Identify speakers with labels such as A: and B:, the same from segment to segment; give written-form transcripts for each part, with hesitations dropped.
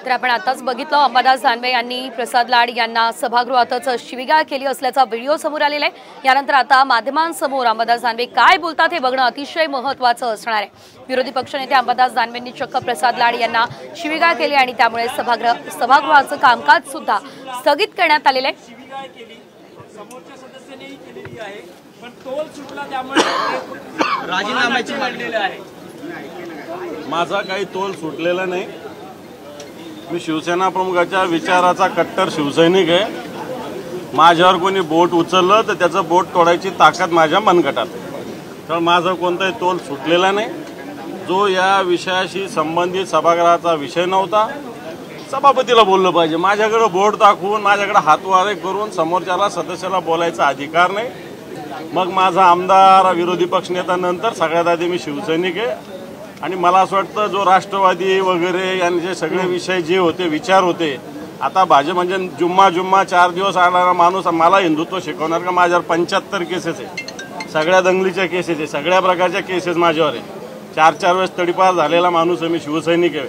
A: तर आपण आताच बघितलं अंबादास दानवे यांनी प्रसाद लाड यांना सभागृहातच शिवीगाळ केली असल्याचा व्हिडिओ समोर आलेला आहे। यानंतर आता माध्यमांसमोर अंबादास दानवे काय बोलतात हे बघणं अतिशय महत्त्वाचं असणार आहे। विरोधी पक्षनेते अंबादास दानवेंनी चक्क प्रसाद लाड यांना शिवीगाळ केली आणि त्यामुळे सभागृहाचं कामकाज सुद्धा स्थगित करण्यात आलेलं आहे।
B: समोरच्या सदस्यांनी केलेली आहे पण तोल सुटला त्यामुळे राजीनाम्याची मागणी आहे।
C: माझा काही तोल सुटलेला नाही। मी शिवसेना प्रमुखाच्या विचाराचा कट्टर शिवसैनिक आहे। माझ्यावर कोणी बोट उचललं तर त्याचं बोट तोडायची ताकद माझ्या मनगटात, तर माझा कोणताही तोल सुटलेला नाही। जो या विषयाशी संबंधित सभागृहाचा विषय नव्हता, सभापतीला बोललं पाहिजे। माझ्याकडे बोट दाखवून माझ्याकडे हातवारे करून समोरच्याला सदस्याला बोलायचा अधिकार नाही। मग माझा आमदार विरोधी पक्षनेता नंतर सगळ्यात आधी मी शिवसैनिक आहे आणि मला असं वाटतं जो राष्ट्रवादी वगैरे यांचे सगळे विषय जे होते विचार होते, आता भाजप म्हणजे जुम्मा 4 दिवस आणारा माणूस मला हिंदुत्व शिकवणार का? माझ्यावर 75 केसेस आहे, सगळ्या दंगलीच्या केसेस आहे, सगळ्या प्रकारच्या केसेस माझ्यावर आहे। 4 वेळेस तडीपार झालेला माणूस आहे, मी शिवसैनिक आहे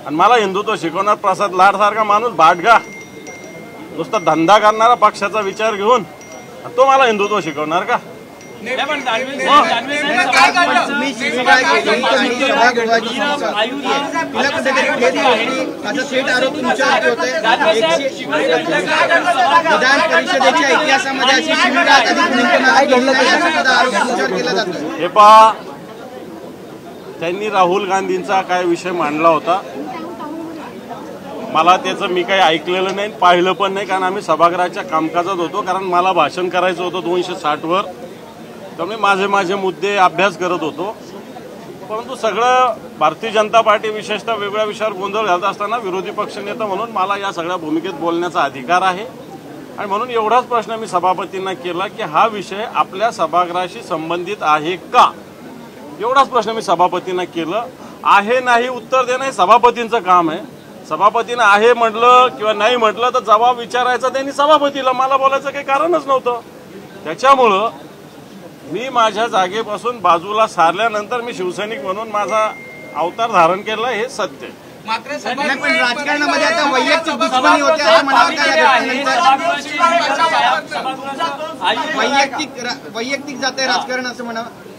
C: आणि मला हिंदुत्व शिकवणार प्रसाद लाड सारखा माणूस भाटगा नुसता धंदा करणारा पक्षाचा विचार घेऊन तो मला हिंदुत्व शिकवणार का? हे पहा, त्यांनी राहुल गांधींचा काय विषय मांडला होता, मला त्याचं मी काही ऐकलेलं नाही, पाहिलं पण नाही, कारण आम्ही सभागृहाच्या कामकाजात होतो। कारण मला भाषण करायचं होतं 260 वर, तर मी माझे मुद्दे अभ्यास करत होतो। परंतु सगळं भारतीय जनता पार्टी विशेषतः वेगळ्या विषयावर गोंधळ घालत असताना विरोधी पक्षनेता म्हणून मला या सगळ्या भूमिकेत बोलण्याचा अधिकार आहे आणि म्हणून एवढाच प्रश्न मी सभापतींना केला की हा विषय आपल्या सभागृहाशी संबंधित आहे का? एवढाच प्रश्न मी सभापतींना केलं। आहे नाही उत्तर देणं हे सभापतींचं काम आहे। सभापतीनं आहे म्हटलं किंवा नाही म्हटलं तर जबाब विचारायचा त्यांनी सभापतीला, मला बोलायचं काही कारणच नव्हतं। त्याच्यामुळं मी माझ्या जागेपासून बाजूला सारल्यानंतर मी शिवसैनिक म्हणून माझा अवतार धारण केला, हे सत्य।
D: मात्र राजकारणामध्ये आता वैयक्तिक दुश्मनी होते असं म्हणावं का? वैयक्तिक जाते राजकारण असं म्हणावं।